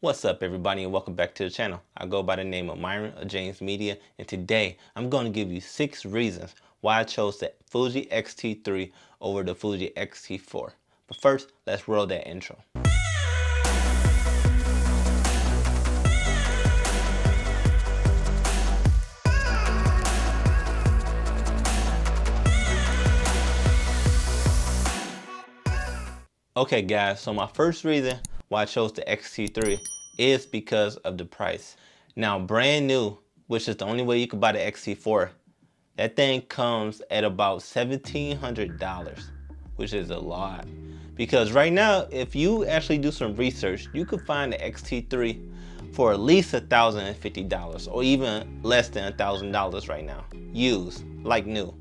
What's up everybody and welcome back to the channel. I go by the name of Myron of James Media, and today I'm going to give you 6 reasons why I chose the Fuji X-T3 over the Fuji X-T4. But first, let's roll that intro. Okay guys, so my first reason why I chose the X-T3 is because of the price. Now brand new, which is the only way you can buy the X-T4, that thing comes at about $1,700, which is a lot. Because right now, if you actually do some research, you could find the X-T3 for at least $1,050 or even less than $1,000 right now, used, like new.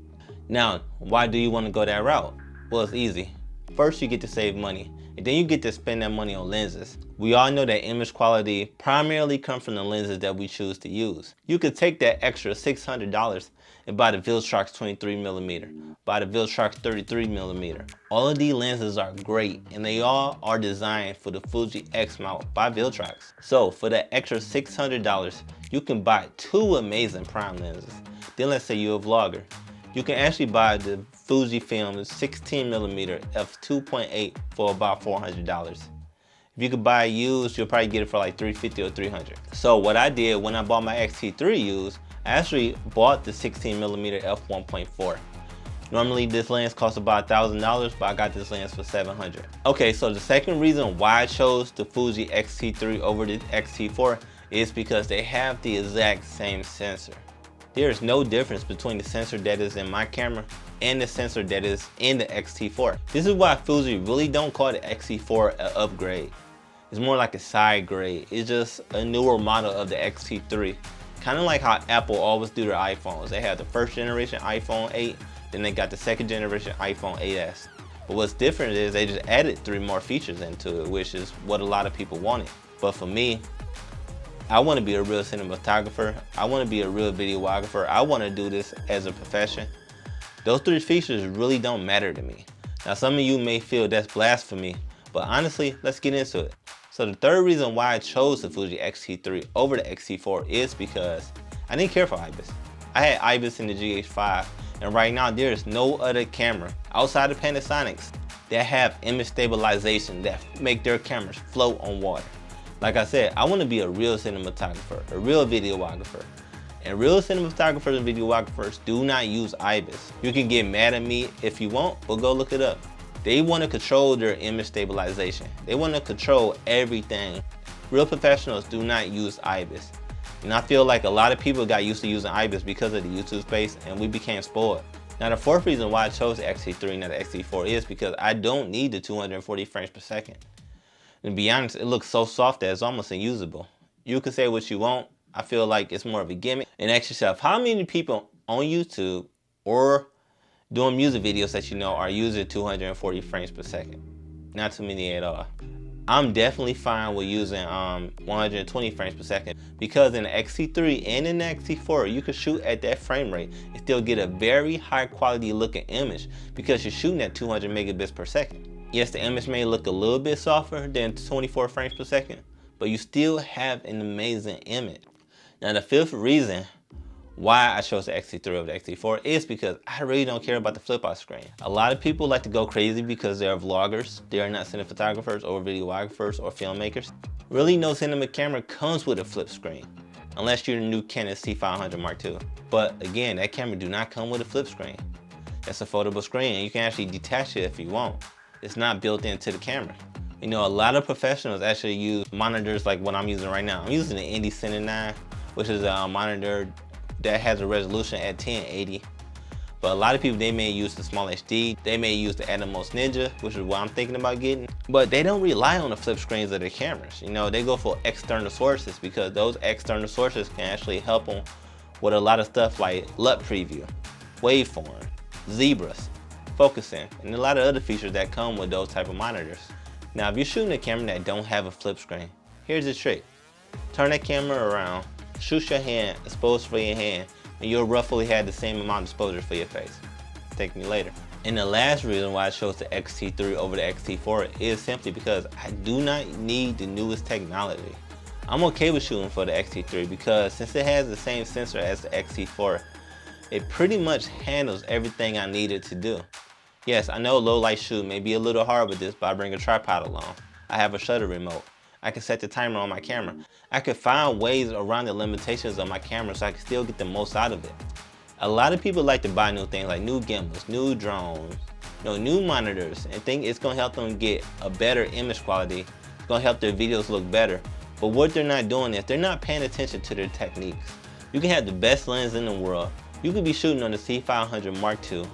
Now, why do you want to go that route? Well, it's easy. First, you get to save money, and then you get to spend that money on lenses. We all know that image quality primarily comes from the lenses that we choose to use. You could take that extra $600 and buy the Viltrox 23mm, buy the Viltrox 33mm. All of these lenses are great, and they all are designed for the Fuji X mount by Viltrox. So for that extra $600, you can buy 2 amazing prime lenses. Then let's say you're a vlogger. You can actually buy the Fujifilm 16mm f2.8 for about $400. If you could buy it used, you'll probably get it for like $350 or $300. So what I did when I bought my X-T3 used, I actually bought the 16mm f1.4. Normally this lens costs about $1,000, but I got this lens for $700. Okay, so the second reason why I chose the Fuji X-T3 over the X-T4 is because they have the exact same sensor. There is no difference between the sensor that is in my camera and the sensor that is in the X-T4. This is why Fuji really don't call the X-T4 an upgrade. It's more like a side grade. It's just a newer model of the X-T3. Kind of like how Apple always do their iPhones. They have the first generation iPhone 8, then they got the second generation iPhone 8s. But what's different is they just added 3 more features into it, which is what a lot of people wanted. But for me, I want to be a real cinematographer. I want to be a real videographer. I want to do this as a profession. Those 3 features really don't matter to me. Now some of you may feel that's blasphemy, but honestly, let's get into it. So the third reason why I chose the Fuji X-T3 over the X-T4 is because I didn't care for IBIS. I had IBIS in the GH5, and right now there is no other camera outside of Panasonic's that have image stabilization that make their cameras float on water. Like I said, I want to be a real cinematographer, a real videographer. And real cinematographers and videographers do not use IBIS. You can get mad at me if you want, but go look it up. They want to control their image stabilization. They want to control everything. Real professionals do not use IBIS. And I feel like a lot of people got used to using IBIS because of the YouTube space, and we became spoiled. Now the fourth reason why I chose the X-T3 and not the X-T4 is because I don't need the 240 frames per second. And to be honest, it looks so soft that it's almost unusable. You can say what you want. I feel like it's more of a gimmick. And ask yourself, how many people on YouTube or doing music videos that you know are using 240 frames per second? Not too many at all. I'm definitely fine with using 120 frames per second because in the X-T3 and in the X-T4, you can shoot at that frame rate and still get a very high quality looking image because you're shooting at 200 megabits per second. Yes, the image may look a little bit softer than 24 frames per second, but you still have an amazing image. Now the fifth reason why I chose the X-T3 over the X-T4 is because I really don't care about the flip out screen. A lot of people like to go crazy because they're vloggers. They are not cinematographers or videographers or filmmakers. Really, no cinema camera comes with a flip screen, unless you're the new Canon C500 Mark II. But again, that camera do not come with a flip screen. It's a foldable screen and you can actually detach it if you want. It's not built into the camera. You know, a lot of professionals actually use monitors like what I'm using right now. I'm using the Indy Cine 9, which is a monitor that has a resolution at 1080. But a lot of people, they may use the Small HD, they may use the Atomos Ninja, which is what I'm thinking about getting. But they don't rely on the flip screens of their cameras. You know, they go for external sources because those external sources can actually help them with a lot of stuff like LUT preview, waveform, zebras, focusing, and a lot of other features that come with those type of monitors. Now, if you're shooting a camera that don't have a flip screen, here's the trick. Turn that camera around, shoot your hand, expose for your hand, and you'll roughly have the same amount of exposure for your face. Thank me later. And the last reason why I chose the X-T3 over the X-T4 is simply because I do not need the newest technology. I'm okay with shooting for the X-T3 because since it has the same sensor as the X-T4, it pretty much handles everything I needed to do. Yes, I know low light shoot may be a little hard with this, but I bring a tripod along. I have a shutter remote. I can set the timer on my camera. I can find ways around the limitations of my camera so I can still get the most out of it. A lot of people like to buy new things like new gimbals, new drones, new monitors, and think it's gonna help them get a better image quality. It's gonna help their videos look better. But what they're not doing is they're not paying attention to their techniques. You can have the best lens in the world. You could be shooting on the C500 Mark II,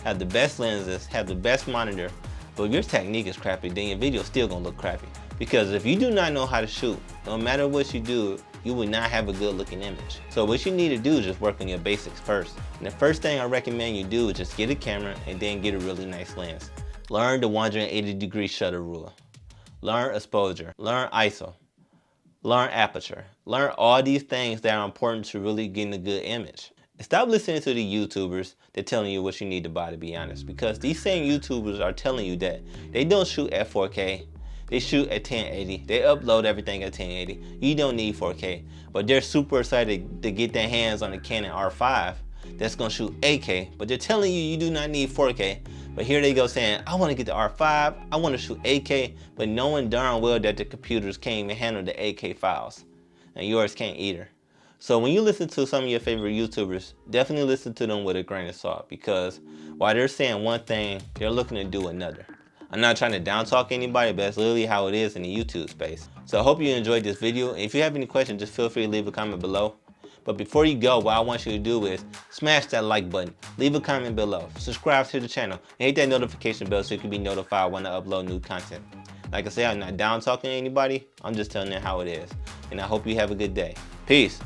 have the best lenses, have the best monitor, but if your technique is crappy, then your video's still gonna look crappy. Because if you do not know how to shoot, no matter what you do, you will not have a good looking image. So what you need to do is just work on your basics first. And the first thing I recommend you do is just get a camera and then get a really nice lens. Learn the 180-degree shutter rule. Learn exposure, learn ISO, learn aperture. Learn all these things that are important to really getting a good image. And stop listening to the YouTubers that telling you what you need to buy, to be honest, because these same YouTubers are telling you that they don't shoot at 4K. They shoot at 1080. They upload everything at 1080. You don't need 4K, but they're super excited to get their hands on a Canon R5 that's gonna shoot 8K, but they're telling you you do not need 4K. But here they go saying, I wanna get the R5, I wanna shoot 8K, but knowing darn well that the computers can't even handle the 8K files, and yours can't either. So when you listen to some of your favorite YouTubers, definitely listen to them with a grain of salt, because while they're saying one thing, they're looking to do another. I'm not trying to down talk anybody, but that's literally how it is in the YouTube space. So I hope you enjoyed this video. If you have any questions, just feel free to leave a comment below. But before you go, what I want you to do is smash that like button, leave a comment below, subscribe to the channel, and hit that notification bell so you can be notified when I upload new content. Like I said, I'm not down talking to anybody, I'm just telling you how it is. And I hope you have a good day. Peace.